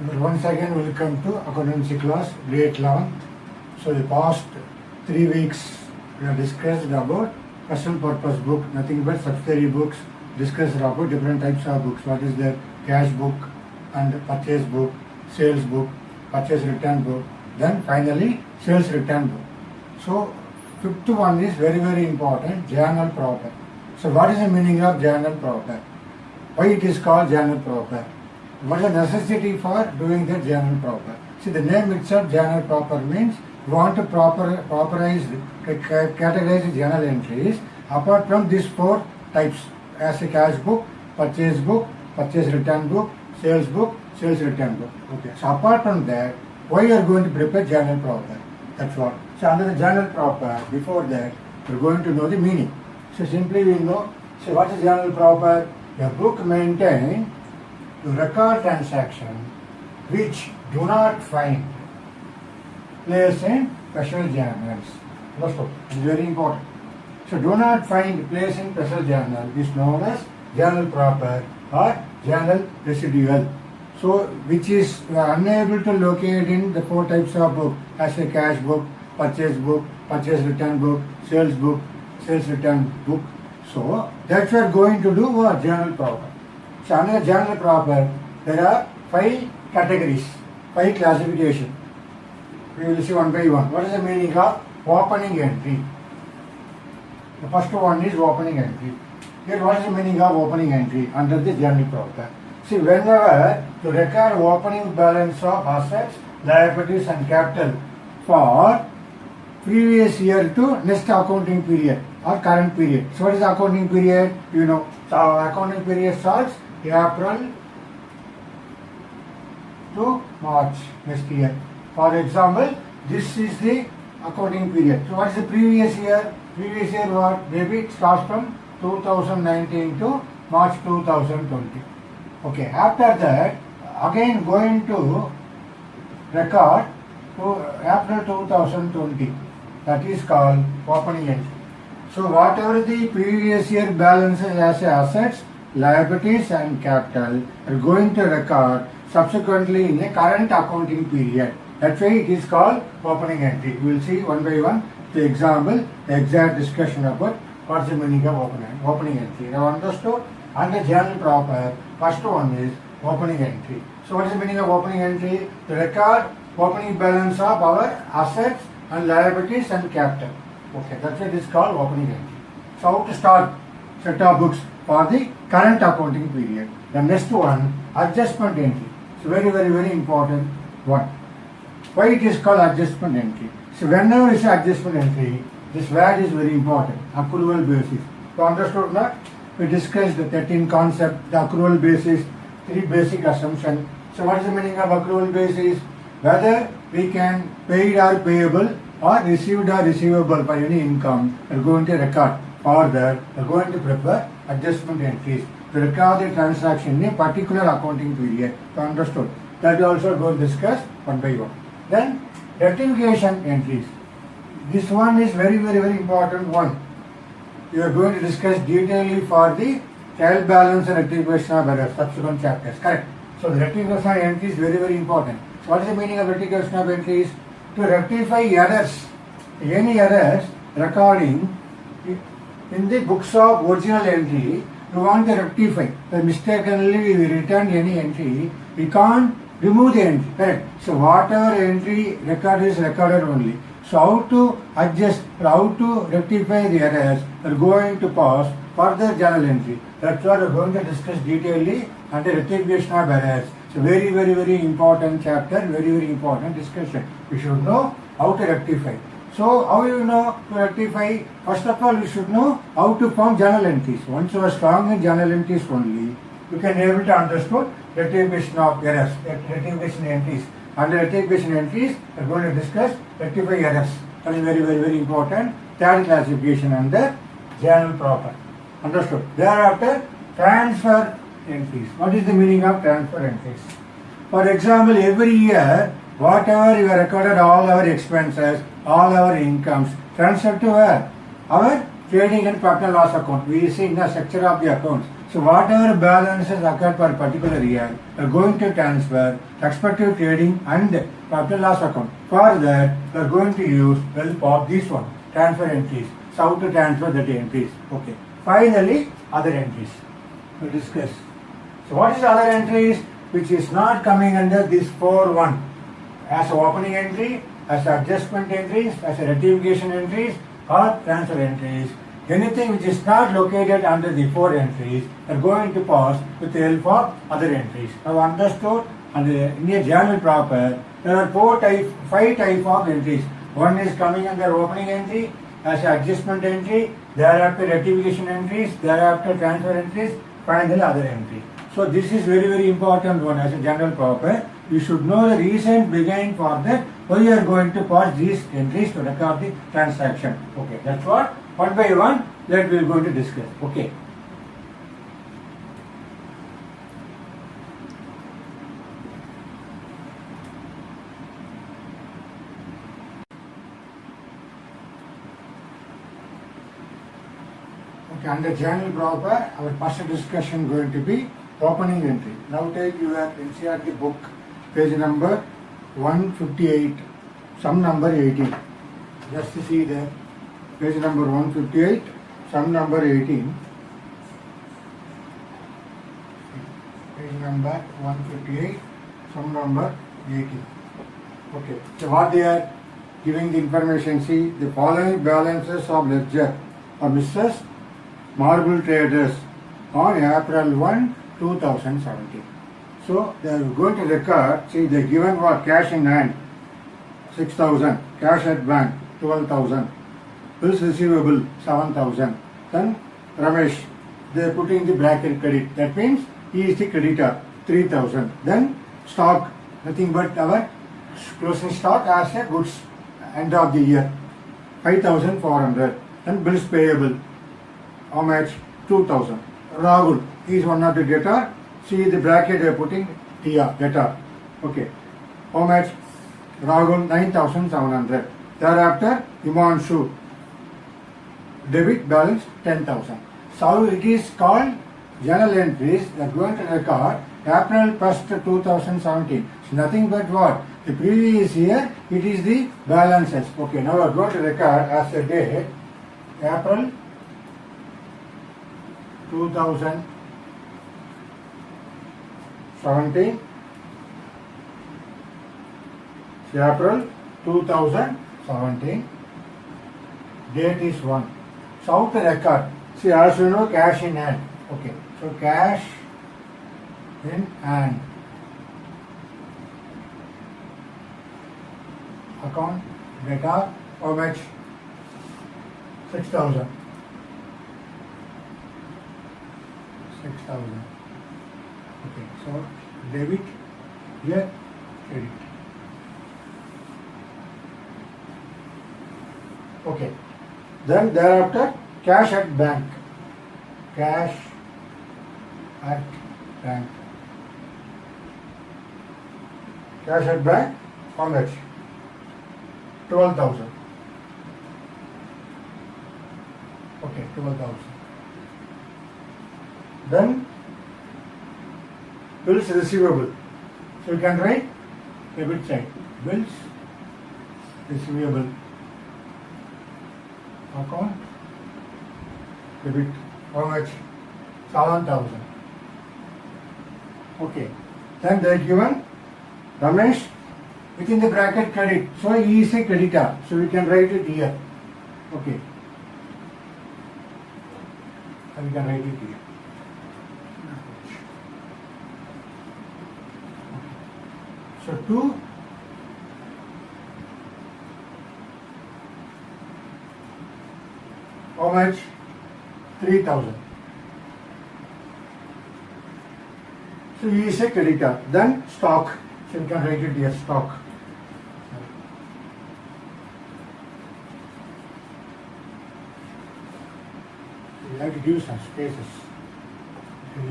Once again, welcome to accountancy class, grade 11. So the past 3 weeks we have discussed about personal purpose book, nothing but subsidiary books, discussed about different types of books. What is the cash book and purchase book, sales book, purchase return book, then finally sales return book. So fifth one is very important, journal proper. So what is the meaning of journal proper? Why it is called journal proper? What is the necessity for doing the journal proper? See, the name itself, journal proper, means you want to categorize the journal entries apart from these 4 types, as a cash book, purchase return book, sales return book. Okay. So apart from that, why you are going to prepare journal proper? That's what. So under the journal proper, before that, we are going to know the meaning. So simply we know. So what is journal proper? A book maintained to record transactions which do not find place in special journals. Understood? It's very important. So do not find place in special journal is known as journal proper or journal residual. So which is unable to locate in the 4 types of book, as a cash book, purchase return book, sales return book. So that's what we are going to do what journal proper. So under journal proper, there are 5 categories, 5 classification. We will see one by one. What is the meaning of opening entry? The first one is opening entry. Here, what is the meaning of opening entry under the journal proper? See, whenever to record opening balance of assets, liabilities and capital for previous year to next accounting period or current period. So what is the accounting period? You know, so accounting period starts April to March next year. For example, this is the accounting period. So what is the previous year? Previous year what? Maybe it starts from 2019 to March 2020. Okay, after that, again going to record to April 2020. That is called opening entry. So whatever the previous year balances as assets, liabilities and capital are going to record subsequently in a current accounting period. That's why it is called opening entry. We will see one by one the example, the exact discussion about what's the meaning of opening entry. Now understood? Under journal proper, first one is opening entry. So what is the meaning of opening entry? To record opening balance of our assets and liabilities and capital. Okay, that's what is called opening entry. So how to start set of books for the current accounting period. The next one, adjustment entry. It's very important one. Why it is called adjustment entry? So whenever we say adjustment entry, this word is very important. Accrual basis. So understood that? We discussed the 13 concept, the accrual basis, 3 basic assumptions. So what is the meaning of accrual basis? Whether we can paid or payable or received or receivable for any income, we are going to record. Further, we are going to prepare adjustment entries to record the transaction in a particular accounting period. So understood? That we also going to discuss one by one. Then rectification entries. This one is very important one. We are going to discuss detailedly for the trial balance and rectification of errors, subsequent chapters. Correct. So the rectification entry is very important. So what is the meaning of rectification of entries? To rectify errors. Any errors recording in the books of original entry, we want to rectify. If mistakenly we returned any entry, we can't remove the entry. Correct. So whatever entry record is recorded only. So how to adjust, how to rectify the errors, we are going to pass further journal entry. That's what we are going to discuss detailedly under rectification of errors. So very important chapter, very important discussion. We should know how to rectify. So how you know to rectify? First of all, we should know how to form journal entries. Once you are strong in journal entries only, you can be able to understand rectification of errors, rectification entries. Under rectification entries, we are going to discuss rectify errors. That is very important. Third classification under journal proper. Understood? Thereafter, transfer entries. What is the meaning of transfer entries? For example, every year, whatever you have recorded, all our expenses, all our incomes, transfer to where? Our trading and profit and loss account. We see in the structure of the accounts. So whatever balances occurred per particular year are going to transfer expected trading and profit and loss account. For that, we are going to use help of this one, transfer entries. So how to transfer that entries. Okay. Finally, other entries. We'll discuss. So what is other entries which is not coming under this 4-1? As a opening entry, as adjustment entries, as a rectification entries or transfer entries. Anything which is not located under the 4 entries are going to pass with the help of other entries. Now understood, and in a journal proper, there are 5 type of entries. One is coming under opening entry, as an adjustment entry, thereafter rectification entries, thereafter transfer entries, finally other entry. So this is very important one as a general proper. You should know the reason behind for that, why you are going to pass these entries to record the transaction. Okay, that's what one by one that we are going to discuss. Okay. Okay, under journal proper, our first discussion going to be opening entry. Now take your NCERT book, page number 158, sum number 18. Just to see there, page number 158, sum number 18. Page number 158, sum number 18. Okay, so what they are giving the information, see the following balances of ledger of Mrs. Marble Traders on April 1, 2017. So they are going to record, see they given what, cash in hand 6,000, cash at bank 12,000, bills receivable 7,000. Then Ramesh, they are putting the bracket credit, that means he is the creditor 3,000. Then stock, nothing but our closing stock as a goods end of the year 5,400. Then bills payable, how much? 2,000. Rahul, he is one of the debtor. See the bracket they are putting TR, debtor. Okay. How much? Rahul 9,700. Thereafter, Himanshu, debit balance 10,000. So it is called journal entries that are going to record April 1st, 2017. It's nothing but what? The previous year, it is the balances. Okay, now we are going to record as a date April 2017, April 2017, date is 1. So the record, see as you know cash in hand. Okay, so cash in hand, account data, how much? 6,000. 6,000. Okay, so debit, here credit. Okay, then thereafter cash at bank. Cash at bank. Cash at bank, how much? 12,000. Okay, 12,000. Then bills receivable. So you can write debit side. Bills receivable. Account debit. How much? 7,000. Okay. Then they are given Ramesh within the bracket credit. So he is a creditor. So we can write it here. Okay. And we can write it here. So 2 how much? 3,000. So he is a creditor. Then stock. So you can write it here, stock. You have to give some spaces. So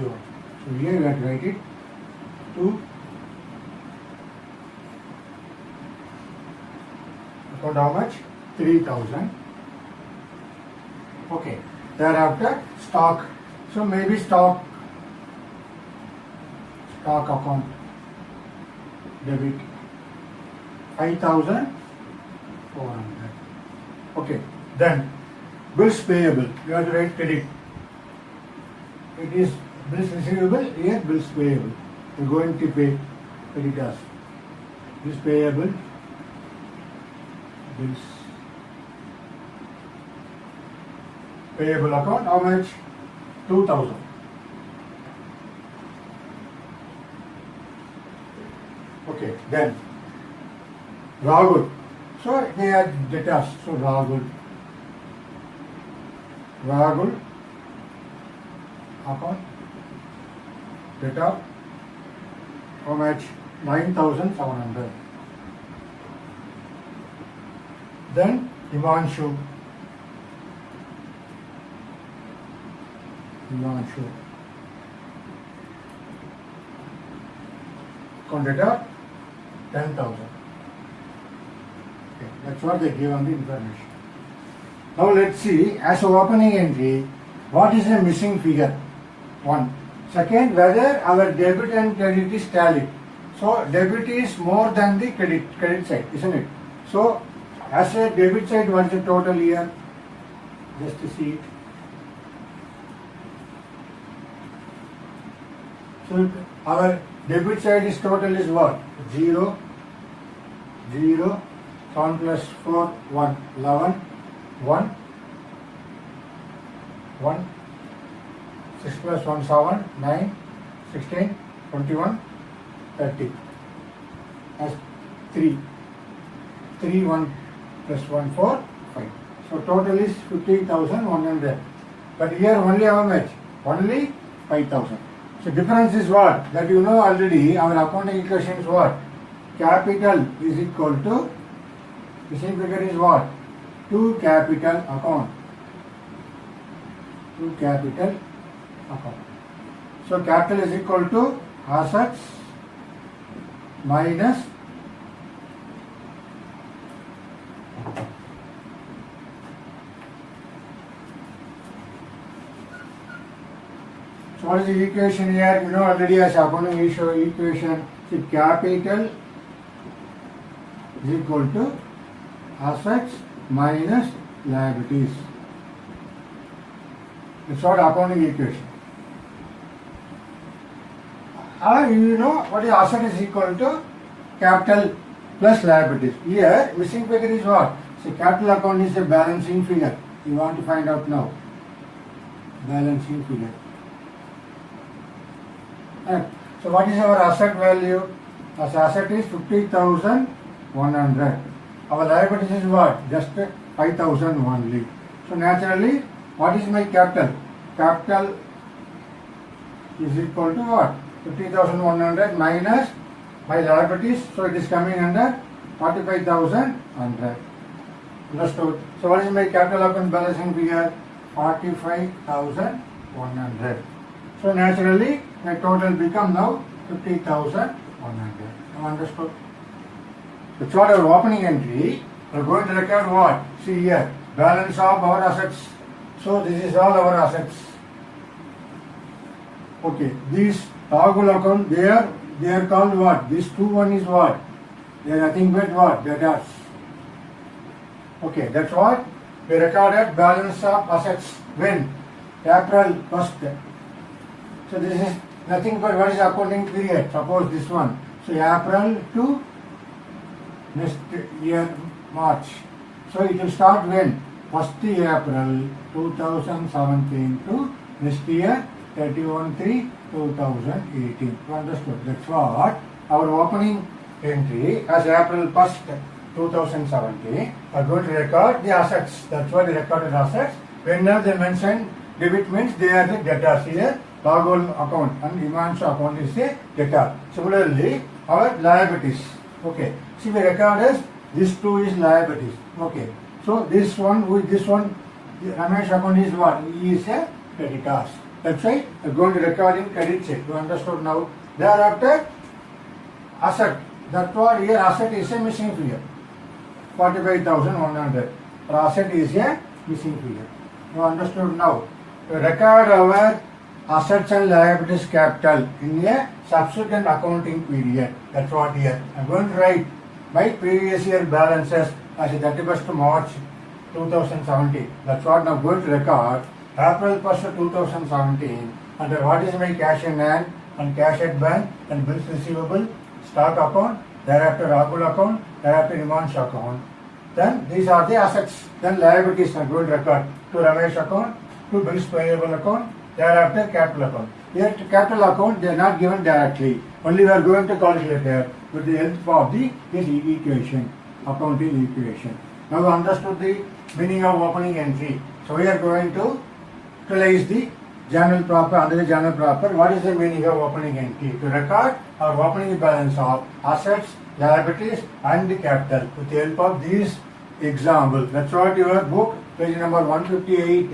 here you have to write it 2. Account how much? 3,000. Okay. Thereafter stock. So maybe stock stock account debit 5,400. Okay, then bills payable, you have to write credit. It is bills receivable, here bills payable. You are going to pay creditors. Bills payable, bills payable account, how much? 2,000. Okay, then Rahul. So they are debtors. So Rahul account debtor, how much? 9,700. Then Himanshu account debtor 10,000. Okay, that's what they give on the information. Now let's see, as an opening entry, what is the missing figure? 1. Second, whether our debit and credit is tallied. So debit is more than the credit side, isn't it? So as a debit side, what is the total here? Just to see it. So our debit side is total is what? 0, 7 plus 4, 1, 11, 1, 6 plus 1, 7, 9, 16, 21, 30. As 3, 1 plus 1, 4, 5. So total is 50,100. But here only how much? Only 5,000. So difference is what? That you know already, our accounting equation is what? Capital is equal to, the same figure is what? To capital account. So capital is equal to assets minus so what is the equation here? You know already as accounting equation. See, capital is equal to assets minus liabilities. It's what accounting equation. You know what is asset is equal to capital plus liabilities. Here missing figure is what? So capital account is a balancing figure. You want to find out now. Balancing figure. So what is our asset value? As asset is 50,100. Our liabilities is what? Just 5,000 only. So naturally, what is my capital? Capital is equal to what? 50,100 minus my liabilities. So it is coming under 45,100. Understood? So what is my capital account balancing figure? 45,100. So naturally, my total become now 50,100. Now understood? That's what our opening entry. We are going to record what? See here, balance of our assets. So this is all our assets. Okay, these Rahul account, they are called what? This 2-1 is what? They are nothing but what? Debtors. Okay, that's what we recorded balance of assets when? April 1st. So this is nothing but what is accounting period? Suppose this one. So April to next year March. So it will start when? 1st April 2017 to next year 31/3/2018. Understood? That's what our opening entry as April 1st 2017 are going to record the assets. That's why they recorded assets. Whenever they mention debit means they are the debtors. Here Rahul account and Himanshu account is a debtor. Similarly, our liabilities. Okay. See, we recorded this 2 is liabilities. Okay. So this one with this one, Ramesh account is what? He is a creditors. That's why we are going to record in credit side. You understood now? Thereafter, asset. That's what here asset is a missing figure. 45,100. Asset is a missing figure. You understood now? We record our assets and liabilities capital in a subsequent accounting period. That's what here. I'm going to write my previous year balances as 31st March 2017. That's what I'm going to record. April 1st 2017. Under what is my cash in hand and cash at bank and bills receivable, stock account, thereafter Rahul account, thereafter Iman's account. Then these are the assets. Then liabilities are going to record to Ramesh account, to bills payable account, thereafter capital account. Here to capital account they are not given directly. Only we are going to calculate here with the help of this equation, accounting equation. Now we understood the meaning of opening entry. So we are going to utilize the journal proper. Under the journal proper, what is the meaning of opening entry? To record or opening balance of assets, liabilities and the capital with the help of these examples. That's what your book, page number 158,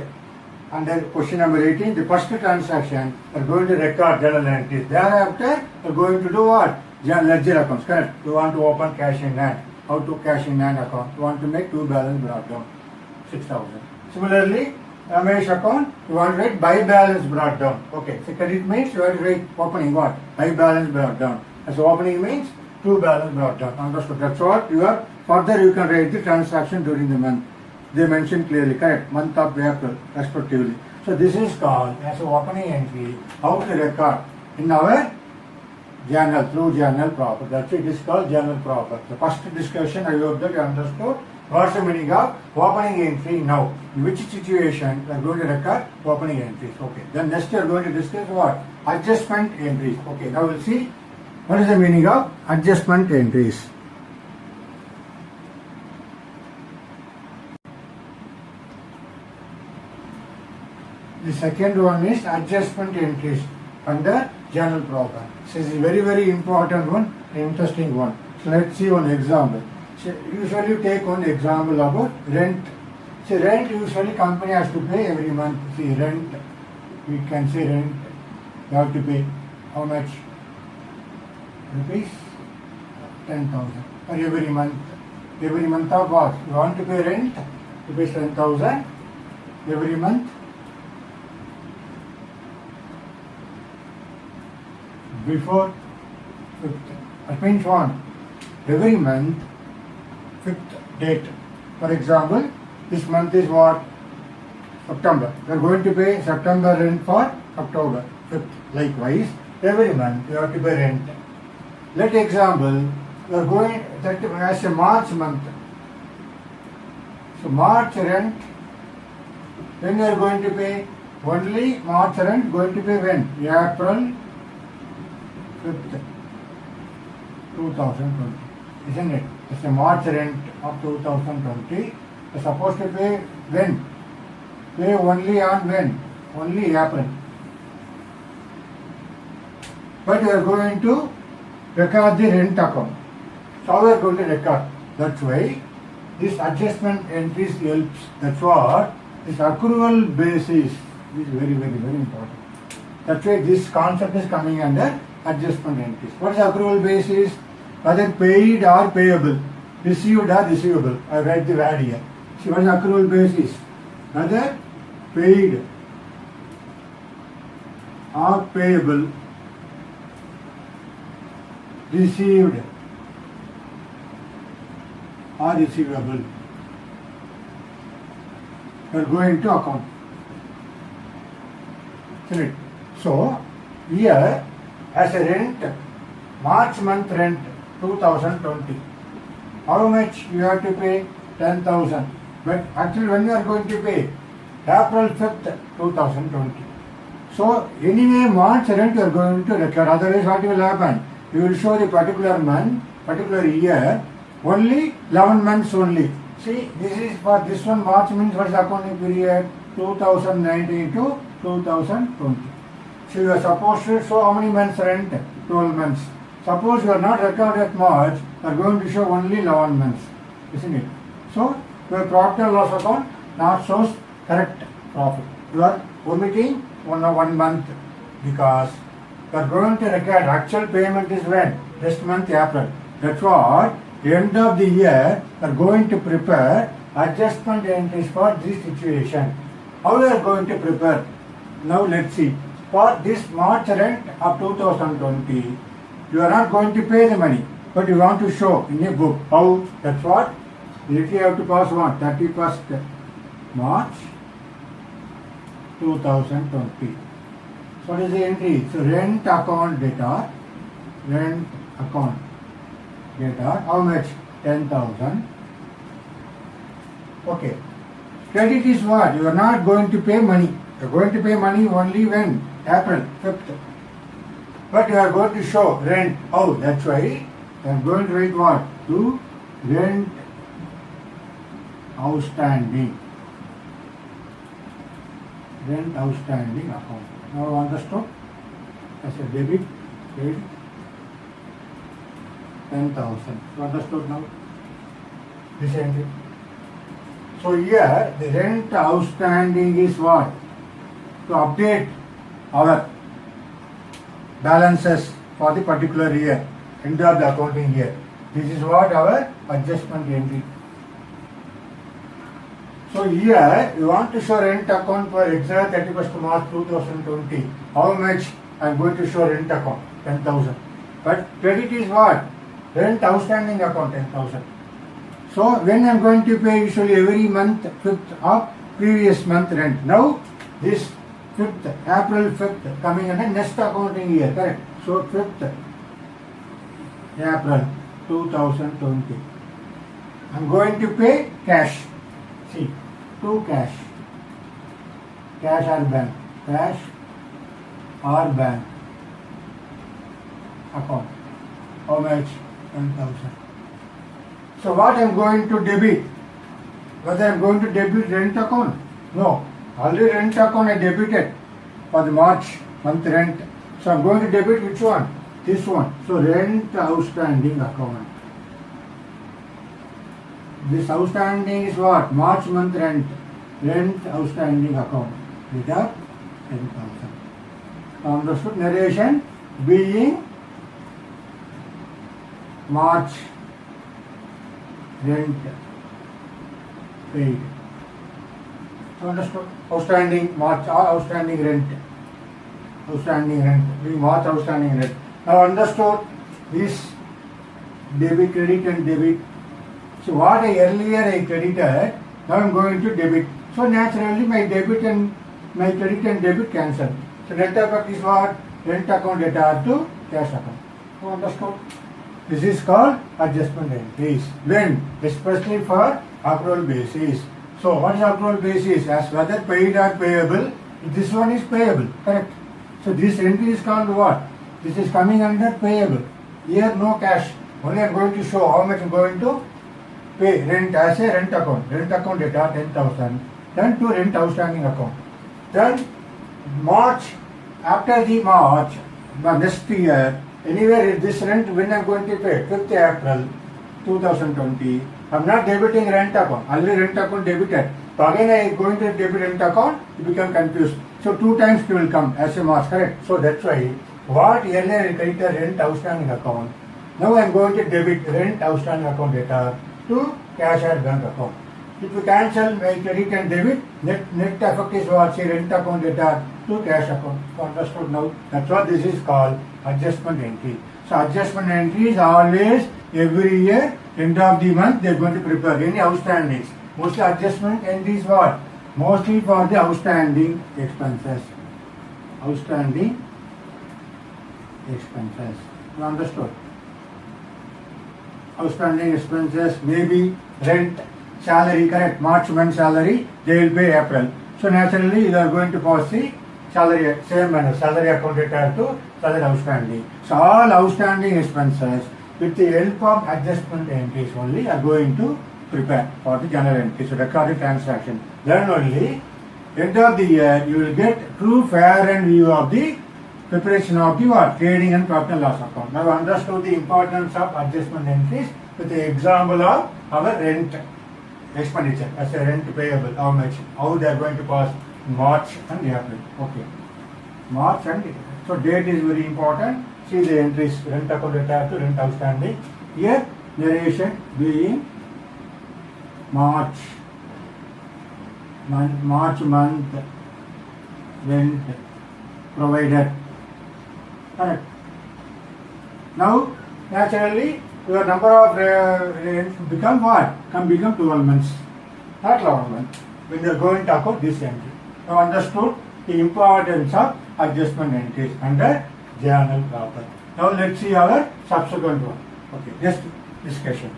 under question number 18, the first transaction, we are going to record journal entries. Thereafter, we are going to do what? Ledger accounts, correct? We want to open cash in hand. How to cash in hand account? We want to make two balance brought down, 6,000. Similarly, Ramesh account, you want to write by balance brought down. Okay, so credit means you have to write opening what? By balance brought down. So opening means two balance brought down. Understood? That's what you are. Further you can write the transaction during the month. They mentioned clearly, correct? Month of April, respectively. So this is called as an opening entry. How to record in our journal through journal proper. That's it is called journal proper. The first discussion I hope that you understood. What's the meaning of opening entry now? In which situation we are going to record opening entries? Okay. Then next we are going to discuss what? Adjustment entries. Okay. Now we'll see what is the meaning of adjustment entries. The second one is adjustment entries under journal proper. This is a very, very important one, interesting one. So let's see one example. So usually take one example about rent. So rent usually company has to pay every month. See rent, we can say rent, you have to pay how much? Rupees 10,000 for every month. Every month of what? You want to pay rent, rupees 10,000 every month. Before 5th. That means what? Every month, 5th date. For example, this month is what? September. We are going to pay September rent for October 5th. Likewise, every month you have to pay rent. Let example, we are going that as a March month. So March rent, when we are going to pay? Only March rent going to pay when? April 5th, 2020, isn't it? It's a March rent of 2020. We're supposed to pay when? Pay only on when? Only April. But we are going to record the rent account. So we are going to record. That's why this adjustment entries helps. That's what this accrual basis is very, very, very important. That's why this concept is coming under adjustment entries. What is accrual basis? Whether paid or payable, received or receivable. I write the word here. See what is accrual basis? Whether paid or payable, received or receivable. We are going to account. Correct. So here as a rent, March month rent 2020. How much you have to pay? 10,000. But actually when you are going to pay? April 5th 2020. So anyway March rent you are going to record. Otherwise what will happen? You will show the particular month, particular year, only 11 months only. See, this is for this one. March means what is the accounting period? 2019 to 2020. So you are supposed to show how many months rent? 12 months. Suppose you are not recorded March, you are going to show only 11 months. Isn't it? So your profit and loss account not shows correct profit. You are omitting one month because you are going to record actual payment is when? This month April. That's what end of the year you are going to prepare adjustment entries for this situation. How we are going to prepare? Now let's see. for this March rent of 2020, you are not going to pay the money, but you want to show in a book how. That's what you have to pass on 31st March 2020. So what is the entry? So rent account data, how much? 10,000. Okay. Credit is what? You are not going to pay money. You are going to pay money only when? April 5th. But you are going to show rent. Oh, that's why I am going to write what? To rent outstanding. Rent outstanding account. Now understood? As a debit, paid 10,000. You understood now? This entry. So here the rent outstanding is what? To update our balances for the particular year, end of the accounting year. This is what our adjustment entry. So here you want to show rent account for exact 31st March 2020. How much I am going to show rent account? 10,000. But credit is what? Rent outstanding account 10,000. So when I am going to pay usually every month 5th of previous month rent. Now this 5th, April 5th coming under next accounting year, correct? So 5th April 2020. I am going to pay cash. See, to cash. Cash or bank. Cash or bank account. How much? 10,000. So what I am going to debit? Whether I am going to debit rent account? No. Already rent account I debited for the March month rent. So I am going to debit which one? This one. So rent outstanding account. This outstanding is what? March month rent. Rent outstanding account. Without 10,000. Understood? Narration being March rent paid. So understood? Outstanding March outstanding rent. Outstanding rent. Being March outstanding rent. Now understood this debit, credit and debit. So what I earlier I credited, now I am going to debit. So naturally my debit and my credit and debit cancel. So net effect is what? Rent account data to cash account. So understood? This is called adjustment entries. When? Especially for accrual basis. So what is accrual basis? As whether paid or payable, this one is payable, correct? So this entry is called what? This is coming under payable. Here no cash. Only I am going to show how much I am going to pay rent as a rent account. Rent account data 10,000. Then to rent outstanding account. Then March, after the March, next year, anywhere this rent when I am going to pay 5th April 2020. I am not debiting rent account. Already rent account debited. So again I am going to debit rent account, you become confused. So 2 times it will come as a March, correct? So that's why what earlier I credited rent outstanding account. Now I am going to debit rent outstanding account data to cash or bank account. If you cancel my credit and debit, net effect is what? Say rent account data to cash account. So understood now? That's what this is called adjustment entry. So adjustment entry is always every year, end of the month they are going to prepare any outstandings. Mostly adjustment entry is what? Mostly for the outstanding expenses. Outstanding expenses. You understood? Outstanding expenses may be rent, salary, correct? March month salary, they will pay April. So naturally you are going to pass the salary, same manner, salary account data to salary outstanding. So all outstanding expenses with the help of adjustment entries only are going to prepare for the journal entry. So recorded transaction. Then only end of the year you will get true fair and view of the preparation of the what? Trading and profit and loss account. Now understood the importance of adjustment entries with the example of our rent expenditure as a rent payable. How much? How they are going to pass March and April. Okay. March and April. So date is very important. See the entries rent account data to rent outstanding. Here narration being March month rent provided. Correct. Now, naturally, your number of become what? Can become 12 months, not 11 months. When you are going to account this entry. Now understood the importance of adjustment entries under journal proper. Now let's see our subsequent one. Okay, just discussion.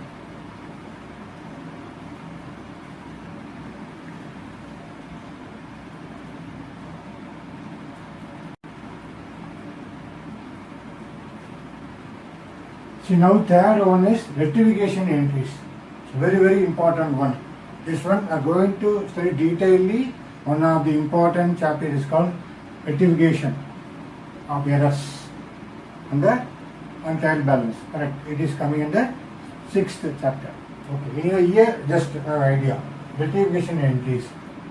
See, now third one is rectification entries. It's very important one. This one are going to study detailedly. One of the important chapter is called rectification of errors under untrial balance. Correct. It is coming in the 6th chapter. Okay. Anyway, here just an idea. Rectification entries.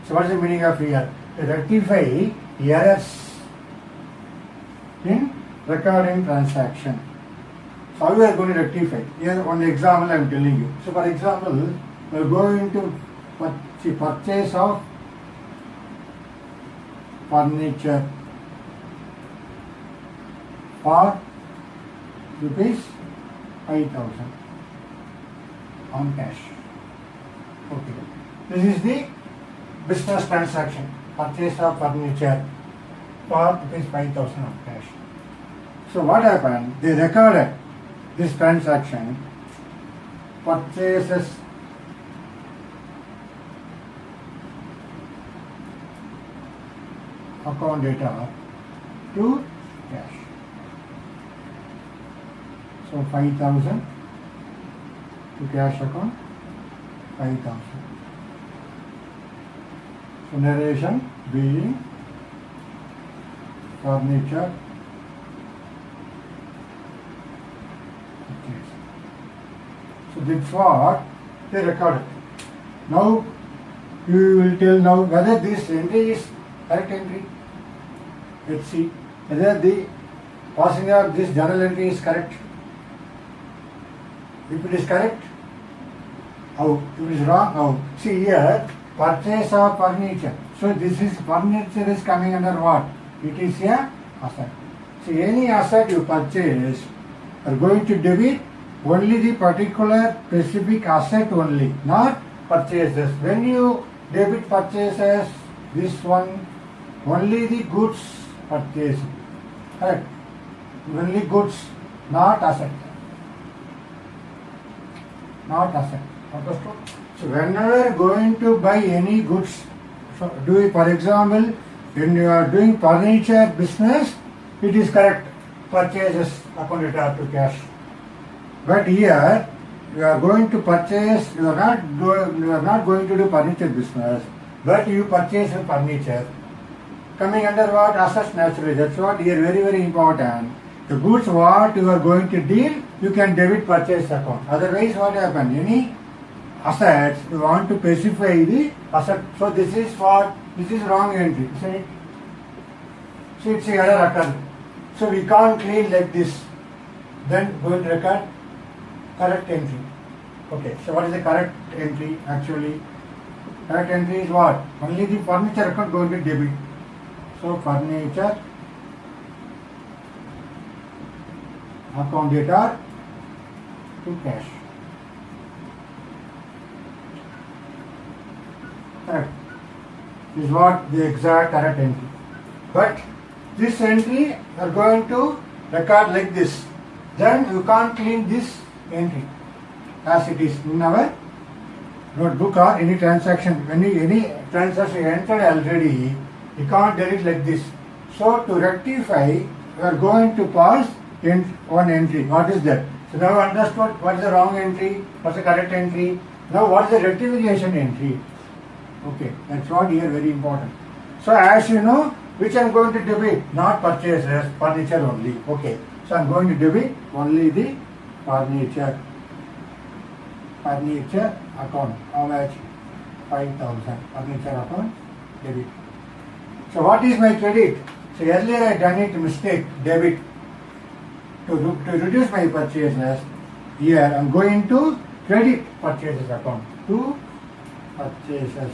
So what is the meaning of here? To rectify errors in recording transaction. So how we are going to rectify? Here one example I am telling you. So for example, we are going to purchase of furniture for rupees 5,000 on cash. Okay. This is the business transaction. Purchase of furniture for rupees 5,000 on cash. So what happened? They recorded this transaction, purchases account data to cash. So 5,000 to cash account, 5,000. So narration being furniture purchase. So that's what they recorded. Now you will tell now whether this entry is correct entry. Let's see whether the passing of this journal entry is correct. If it is correct, how? If it is wrong, how? See here, purchase of furniture. So this is furniture is coming under what? It is a asset. See, any asset you purchase are going to debit only the particular specific asset only, not purchases. When you debit purchases, this one only the goods purchased. Correct? Only goods, not asset. Not asset. Understood? So whenever going to buy any goods, so for example, when you are doing furniture business, it is correct. Purchases accounted to cash. But here you are going to purchase. You are not going to do furniture business, but you purchase a furniture. Coming under what? Assets naturally. That's what here very important. The goods what you are going to deal, you can debit purchase account. Otherwise what happen? Any assets, you want to specify the asset. So this is what? This is wrong entry. See? So it's a error occurred. So we can't clean like this. Then going to record correct entry. Okay, so what is the correct entry actually? Correct entry is what? Only the furniture account going to debit. So furniture account data to cash. Correct. This is what the exact correct entry. But this entry are going to record like this. Then you can't clean this entry as it is in our notebook or any transaction. Any transaction entered already, you can't delete like this. So to rectify, you are going to pass in one entry. What is that? So now understood what is the wrong entry, what's the correct entry. Now what is the rectification entry? Okay, that's what here very important. So as you know, which I am going to debit, not purchases, furniture only. Okay, so I am going to debit only the furniture account. How much? 5,000. Furniture account debit. So what is my credit? So earlier I done it mistake, debit. To reduce my purchases, here I am going to credit purchases account to purchases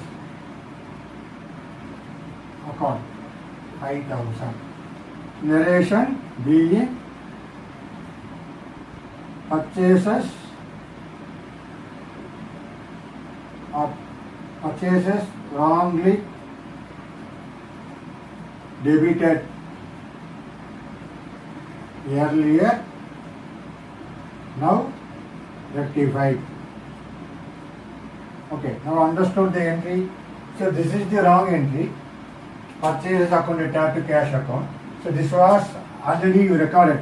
account 5,000. narration being purchases wrongly debited earlier, now rectified. Okay, now understood the entry. So this is the wrong entry. Purchases account returned to cash account. So this was already you recorded.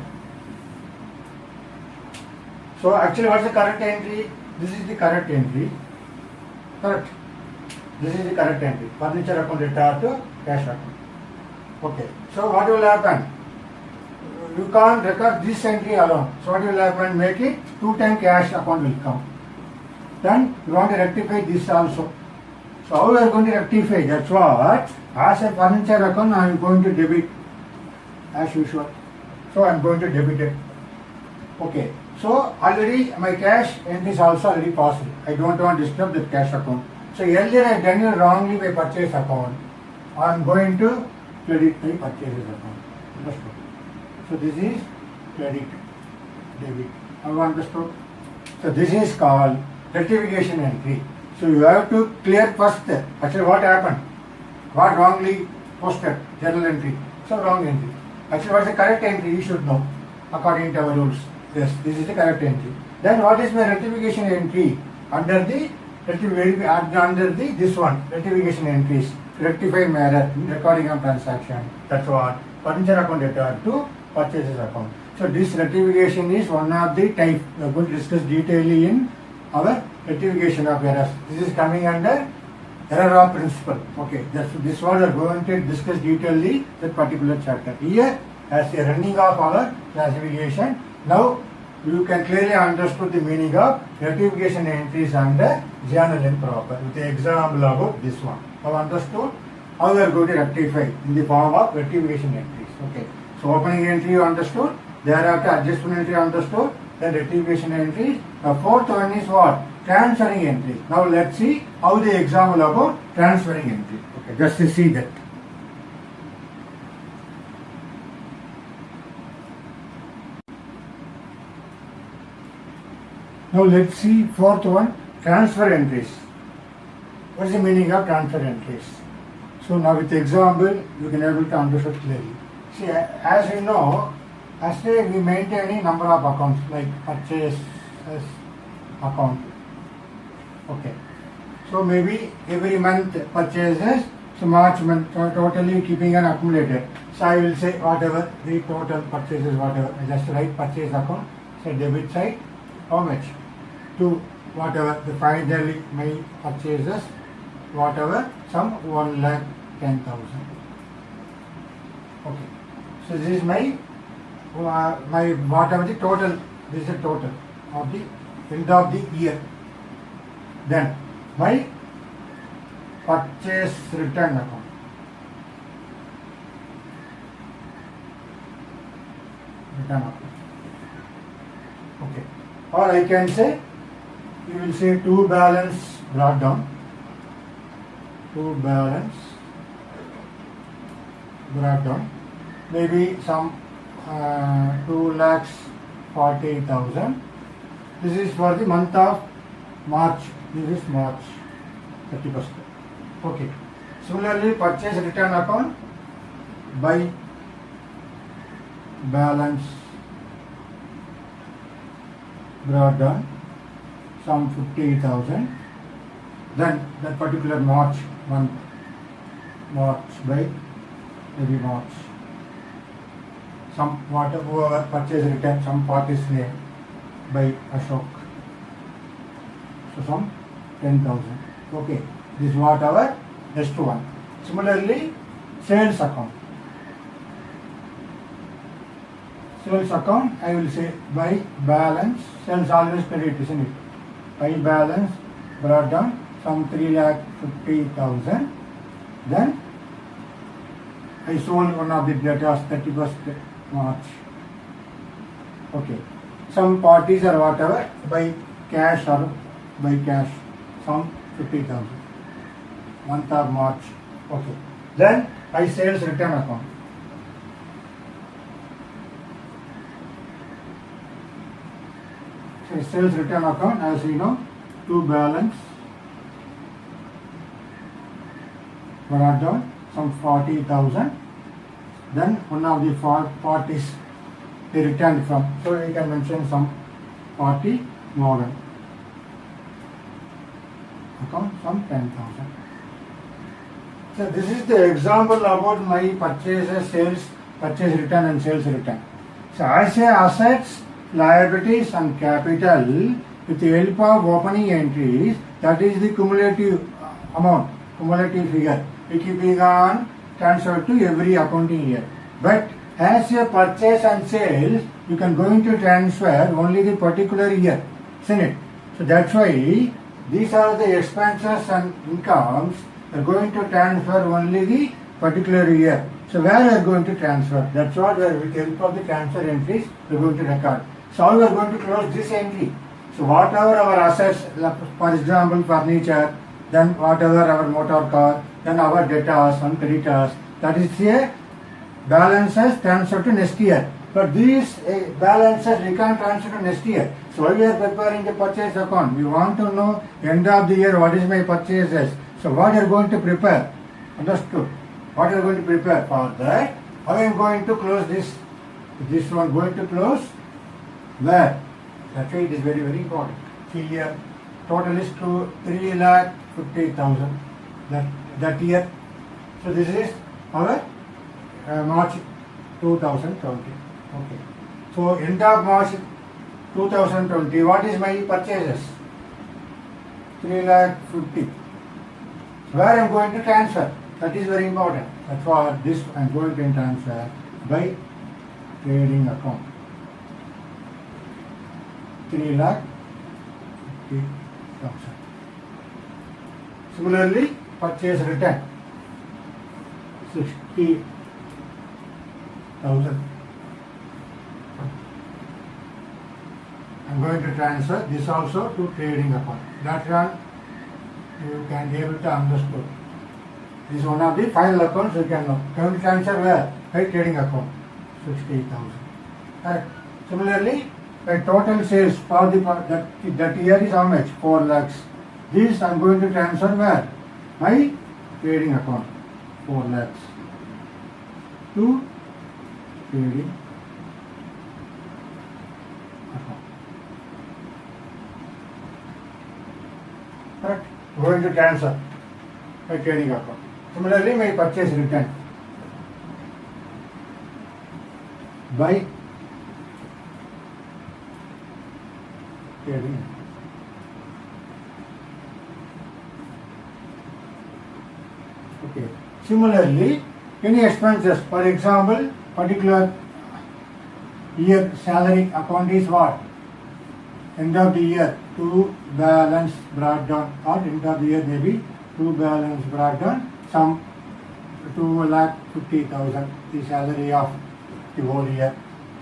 So actually what's the correct entry? This is the correct entry. Correct. This is the correct entry. Furniture account returned to cash account. Okay. So what will happen? You can't record this entry alone. So what will happen? Make it 2 times cash account will come. Then you want to rectify this also. So how we are going to rectify? That's what, as a furniture account I am going to debit as usual. So I am going to debit it. Okay. So already my cash entry is also already possible. I don't want to disturb the cash account. So earlier I done it wrongly by purchase account. I am going to credit my purchases account. Understood? So this is credit, debit. Have you understood? So this is called rectification entry. So you have to clear first. Actually what happened? What wrongly posted? Journal entry. So wrong entry. Actually what's the correct entry? You should know according to our rules. Yes, this is the correct entry. Then what is my rectification entry? Under the this one, rectification entries. Rectify error, recording of transaction. That's what. Furniture account data to purchases account. So this rectification is one of the type. We are going to discuss detailedly in our rectification of errors. This is coming under error of principle. Okay, this one we are going to discuss detailedly that particular chapter. Here, as a running of our classification, now you can clearly understood the meaning of rectification entries under journal and proper. With the example about this one. Have understood how we are going to rectify in the form of rectification entries. Okay. So opening entry you understood, thereafter adjustment entry understood, then rectification entries. The fourth one is what? Transferring entries. Now let's see how the example about transferring entry. Okay, just to see that. Now let's see fourth one, transfer entries. What is the meaning of transfer entries? So now with the example, you can able to understand clearly. See, as you know, as we maintain a number of accounts like purchase account. Okay. So maybe every month purchases, so March month totally keeping an accumulated. So I will say whatever the total purchases, whatever, I just write purchase account, say debit side, how much? To whatever the finally my purchases, whatever, some 1,10,000. Okay. So this is my whatever the total. This is the total of the end of the year. Then my purchase return account. Return account. Okay. Or I can say, you will say to balance brought down. To balance brought down. Maybe some 2,40,000. This is for the month of March. This is March 31st. Okay. Similarly, purchase return account by balance brought down some 50,000. Then that particular March month, March by maybe March. Some whatever purchase return, some party's name by Ashok. So some 10,000. Okay. This is whatever next one. Similarly, sales account. Sales account, I will say by balance, sales always credit, isn't it? By balance brought down some 3,50,000. Then I sold one of the debtors 31st March. Okay. Some parties or whatever by cash or by cash, some 50,000. Month of March. Okay. Then I sales return account. sales return account, as you know, to balance brought down some 40,000. Then one of the parties they returned from. So we can mention some 40 Morgan. Account some 10,000. So this is the example about my purchases, sales, purchase return and sales return. So I say assets, liabilities and capital with the help of opening entries, that is the cumulative amount, cumulative figure, which is being on transferred to every accounting year. But as a purchase and sales, you can going to transfer only the particular year, isn't it? So that's why these are the expenses and incomes are going to transfer only the particular year. So where we are going to transfer? That's what we are, with the help of the transfer entries we are going to record. So how we are going to close this entry? So whatever our assets, for example furniture, then whatever our motor car, then our debtors and creditors, that is a balances transfer to next year. But these balances we can't transfer to next year. So we are preparing the purchase account. We want to know end of the year what is my purchases. So what are you going to prepare? Understood? What are you going to prepare for that? How I am going to close this? This one going to close where? That's why it is very, very important. See here, total is to 3,50,000 that year. So this is our March 2020. Okay. So end of March 2020, what is my purchases? 3,50,000. Where I am going to transfer? That is very important. That's why this I am going to transfer by trading account. 3,50,000. Similarly, purchase return 60,000. I am going to transfer this also to trading account. That one you can be able to understand. This is one of the final accounts you can know. Can transfer where? By trading account. 60,000. Right. Similarly, by total sales for the that year is how much? 4 lakhs. This I am going to transfer where? My trading account. 4 lakhs to trading account. Correct? Going to transfer my trading account. Similarly, my purchase return by trading. Okay. Similarly, any expenses, for example, particular year salary account is what? End of the year, to balance brought down, or end of the year maybe to balance brought down some 2,50,000, the salary of the whole year.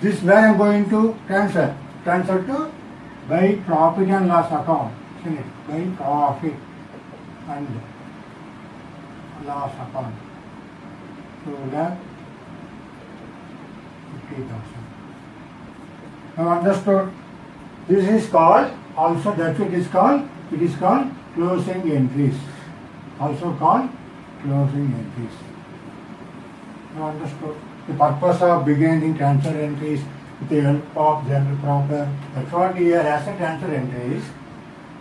This where I am going to transfer? Transfer to by profit and loss account, isn't it? By profit and loss account. 2,50,000. Now understood? This is called also, that's what it is called. It is called closing entries. Also called closing entries. Now understood? The purpose of beginning transfer entries with the help of general proper. That's what here asset transfer entries.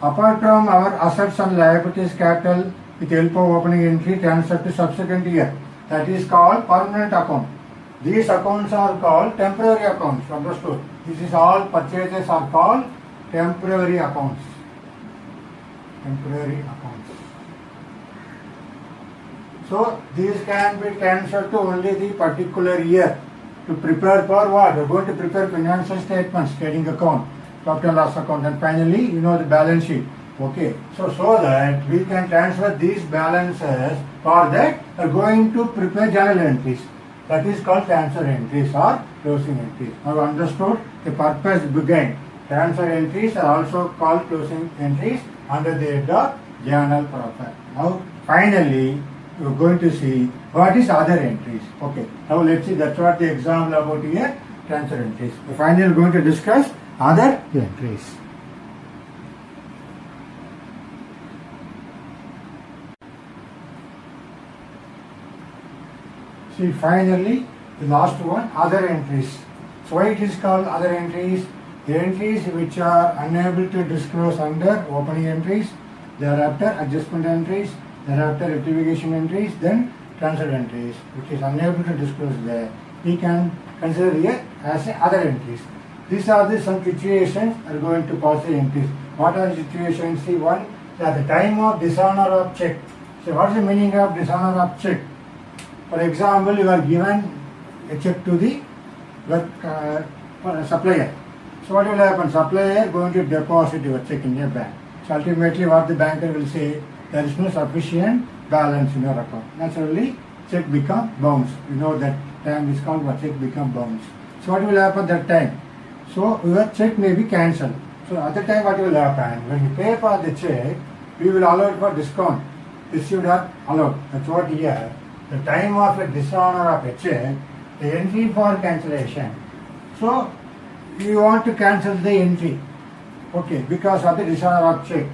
Apart from our assets and liabilities capital with the help of opening entry transfer to subsequent year. That is called permanent account. These accounts are called temporary accounts. Understood? This is all purchases are called temporary accounts. Temporary accounts. So these can be transferred to only the particular year to prepare for what? We are going to prepare financial statements, trading account, profit and loss account, and finally, you know, the balance sheet. Okay, so that we can transfer these balances, for that we are going to prepare journal entries. That is called transfer entries or closing entries. Now understood the purpose behind. Transfer entries are also called closing entries under the head of journal proper. Now finally, we are going to see what is other entries. Okay, now let's see, that's what the example about here, transfer entries. Finally, we are going to discuss other entries. See, finally, the last one, other entries. So why it is called other entries? The entries which are unable to disclose under opening entries, thereafter adjustment entries, thereafter rectification entries, then transfer entries, which is unable to disclose there. We can consider here as other entries. These are the some situations are going to cause the entries. What are the situations? See, one, at the time of dishonor of check. So what is the meaning of dishonor of check? For example, you are given a check to the supplier. So what will happen? Supplier going to deposit your check in your bank. So ultimately what the banker will say, there is no sufficient balance in your account. Naturally, check become bounce. You know that time is called what check become bounce. So what will happen that time? So your check may be cancelled. So at the time what will happen? When you pay for the check, we will allow it for discount. Issued or allowed. That's what here. The time of a dishonor of a check, the entry for cancellation. So you want to cancel the entry. Okay, because of the dishonor of check.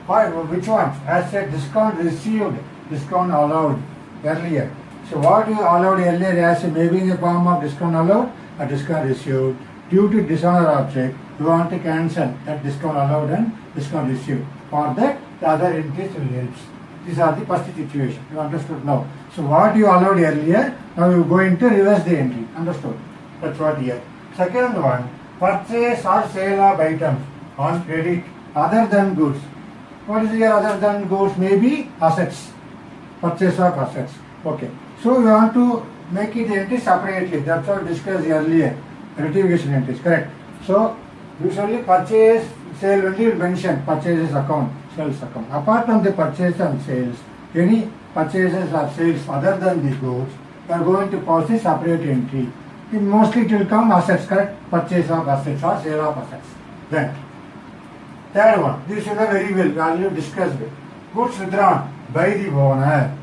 Why? Which one? As a discount received, discount allowed earlier. So what you allowed earlier as maybe in the form of discount allowed or discount received. Due to dishonor of check, you want to cancel that discount allowed and discount received. For that, the other entries will help. These are the first situation. You understood now. So what you allowed earlier, now you are going to reverse the entry. Understood? That's what here. Second one, purchase or sale of items on credit other than goods. What is here other than goods? Maybe assets. Purchase of assets. Okay. So you want to make it entry separately. That's what we discussed earlier. Rectification entries. Correct. So usually purchase, sale only will mention purchases account, sales account. Apart from the purchase and sales, any purchases or sales other than the goods, you are going to post a separate entry. Mostly it will come assets, correct? Purchase of assets or sale of assets. Then, third one, this you know very well, we already discussed it. Goods withdrawn by the owner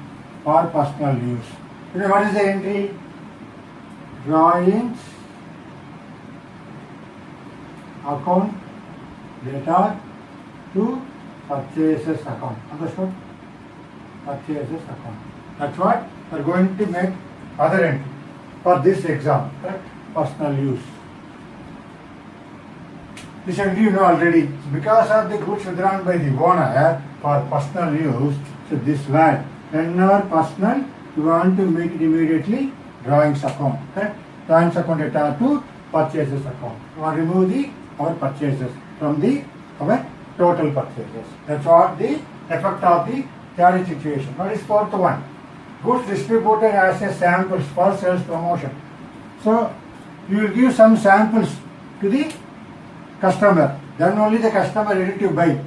for personal use. You know what is the entry? Drawings, account, data to purchases account. Understood? Purchases account. That's what we are going to make other entry for this exam. Correct? Personal use. This entry you know already. Because of the goods withdrawn by the owner for personal use, so this word, whenever personal, you want to make it immediately drawings account. Correct? Drawings account data to purchases account. You want to remove our purchases from our total purchases. That's what the effect of the third situation. What is fourth one? Goods distributed as a samples for sales promotion. So you will give some samples to the customer. Then only the customer ready to buy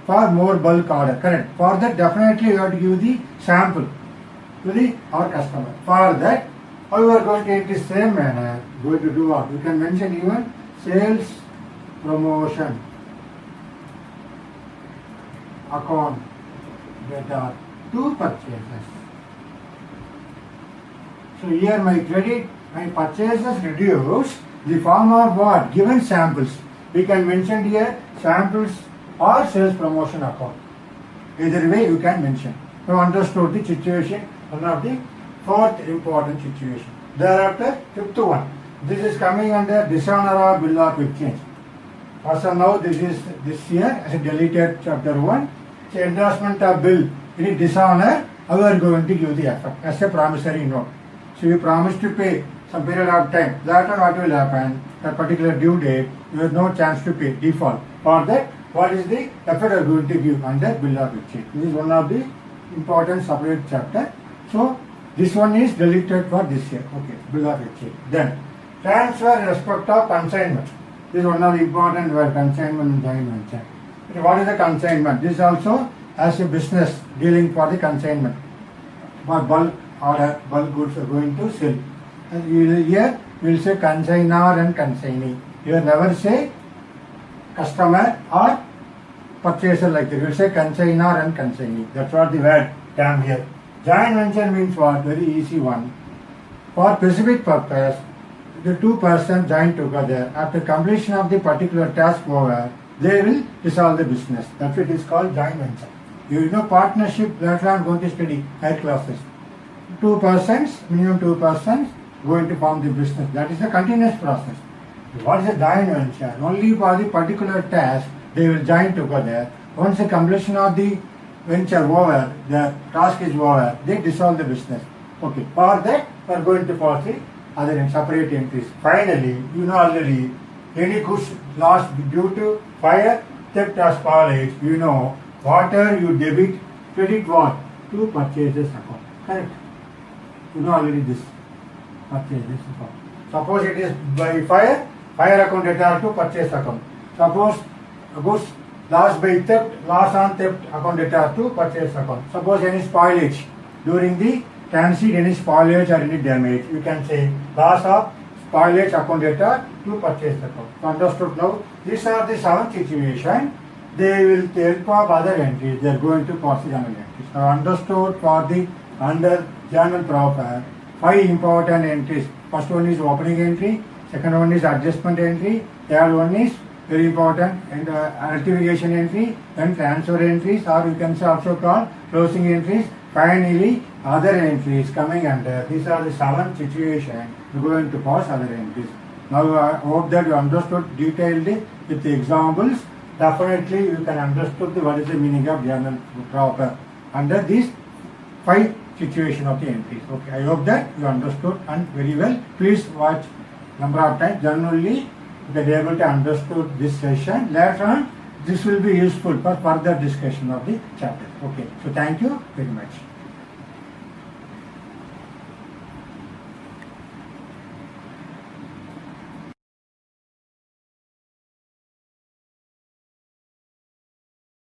for more bulk order. Correct. For that definitely you have to give the sample to our customer. For that, how you are going to in the same manner going to do what? You can mention even sales promotion account data to purchases. So here my credit, my purchases reduced the form of what? Given samples. We can mention here samples or sales promotion account. Either way you can mention. You understood the situation, one of the fourth important situation. Thereafter, fifth one. This is coming under dishonor of bill of exchange. Also now this year as a deleted chapter 1. So endorsement of bill in dishonor, how we are going to give the effect as a promissory note. So you promise to pay some period of time. That one what will happen? That particular due date, you have no chance to pay, default. For that, what is the effect you are going to give under bill of exchange? This is one of the important separate chapter. So this one is deleted for this year. Okay, bill of exchange. Then transfer in respect of consignment. This is one of the important word, consignment and joint venture. Okay, what is the consignment? This also as a business dealing for the consignment. For bulk order, bulk goods are going to sell. And here we will say consignor and consignee. You will never say customer or purchaser like that. You will say consignor and consignee. That's what the word term here. Joint venture means what? Very easy one. For specific purpose, the two persons join together. After completion of the particular task over, they will dissolve the business. That's what is called joint venture. You know partnership, later on going to study higher classes. two persons, minimum two persons going to form the business. That is a continuous process. What is a joint venture? Only for the particular task they will join together. Once the completion of the venture over, the task is over, they dissolve the business. Okay, for that we are going to pass the other and separate entries. Finally, you know already, any goods lost due to fire, theft or spoilage, you know, whatever you debit, credit what? To purchases account. Correct? You know already this. Purchases account. Suppose it is by fire, fire account debit to purchase account. Suppose goods lost by theft, loss on theft account debit to purchase account. Suppose any spoilage during the transit, any spoilage or any damage, you can say loss of spoilage account debit to purchase account. Understood now? These are the 7 situations. They will help of other entries. They are going to pass the journal entries. Now understood for the under journal proper 5 important entries. First one is opening entry, second one is adjustment entry, third one is very important and rectification entry, then transfer entries, or you can say also called closing entries. Finally, other entries coming under. These are the 7 situations we are going to pass other entries. Now I hope that you understood detailedly with the examples. Definitely you can understood what is the meaning of journal proper under these 5 situation of the entries. Okay, I hope that you understood and very well. Please watch number of times. Generally, you can be able to understood this session. Later on, this will be useful for further discussion of the chapter. Okay, so thank you very much.